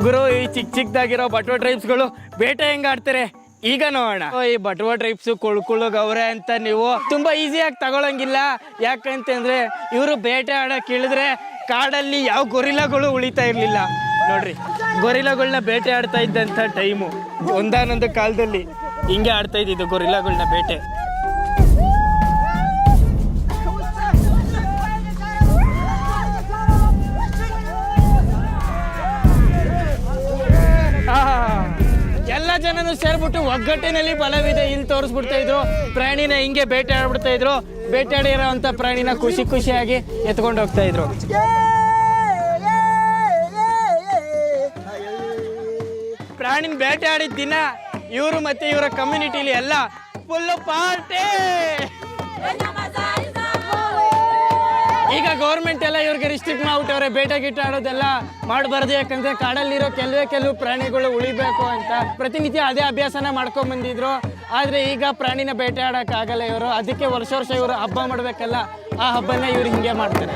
ಗುರು ಈ ಚಿಕ್ಕದಾಗಿರೋ ಬಟುವ ಟ್ರೈಬ್ಸ್ಗಳು ಬೇಟೆ ಹೆಂಗ್ ಆಡ್ತಾರೆ ಈಗ ನೋಡೋಣ. ಈ ಬಟುವ ಟ್ರೈಬ್ಸ್ ಕುಳ್ಕುಳು ಗೌರೆ ಅಂತ ನೀವು ತುಂಬಾ ಈಸಿಯಾಗಿ ತಗೊಳಂಗಿಲ್ಲ. ಯಾಕಂತಂದ್ರೆ ಇವರು ಬೇಟೆ ಆಡಕ್ ಇಳಿದ್ರೆ ಕಾಡಲ್ಲಿ ಯಾವ ಗೊರಿಲಾಗಳು ಉಳಿತಾ ಇರ್ಲಿಲ್ಲ ನೋಡ್ರಿ. ಗೊರಿಲಾಗಳನ್ನ ಬೇಟೆ ಆಡ್ತಾ ಇದ್ದಂಥ ಟೈಮು ಒಂದಾನೊಂದು ಕಾಲದಲ್ಲಿ ಹಿಂಗೆ ಆಡ್ತಾ ಇದ್ದಿದ್ದು ಗೊರಿಲಾಗಳನ್ನ ಬೇಟೆ. ಎಲ್ಲ ಜನನು ಸೇರ್ಬಿಟ್ಟು ಒಗ್ಗಟ್ಟಿನಲ್ಲಿ ಬಲವಿದೆ ಇಲ್ಲಿ ತೋರಿಸ್ಬಿಡ್ತಾ ಇದ್ರು. ಪ್ರಾಣಿನ ಹಿಂಗೆ ಬೇಟೆ ಆಡ್ಬಿಡ್ತಾ ಇದ್ರು. ಬೇಟೆ ಆಡಿರೋ ಅಂತ ಪ್ರಾಣಿನ ಖುಷಿಯಾಗಿ ಎತ್ಕೊಂಡು ಹೋಗ್ತಾ ಇದ್ರು. ಪ್ರಾಣಿನ ಬೇಟೆ ಆಡಿದ ದಿನ ಇವರು ಮತ್ತೆ ಇವರ ಕಮ್ಯುನಿಟಿಲಿ ಎಲ್ಲ ಫುಲ್ ಪಾರ್ಟಿ. ಈಗ ಗೌರ್ಮೆಂಟ್ ಎಲ್ಲ ಇವ್ರಿಗೆ ರಿಸ್ಟ್ರಿಕ್ಟ್ ಮಾಡ್ಬಿಟ್ಟವ್ರೆ, ಬೇಟೆ ಗಿಟ್ಟ ಆಡೋದೆಲ್ಲ ಮಾಡಬಾರ್ದು. ಯಾಕಂದ್ರೆ ಕಾಡಲ್ಲಿರೋ ಕೆಲವೇ ಪ್ರಾಣಿಗಳು ಉಳಿಬೇಕು ಅಂತ ಪ್ರತಿನಿತ್ಯ ಅದೇ ಅಭ್ಯಾಸನ ಮಾಡ್ಕೊಂಡ್ ಬಂದಿದ್ರು. ಆದ್ರೆ ಈಗ ಪ್ರಾಣಿನ ಬೇಟೆ ಆಡಕ್ ಆಗಲ್ಲ ಇವರು. ಅದಕ್ಕೆ ವರ್ಷ ಇವರು ಹಬ್ಬ ಮಾಡ್ಬೇಕಲ್ಲ, ಆ ಹಬ್ಬನ ಇವ್ರು ಹಿಂಗೆ ಮಾಡ್ತಾರೆ.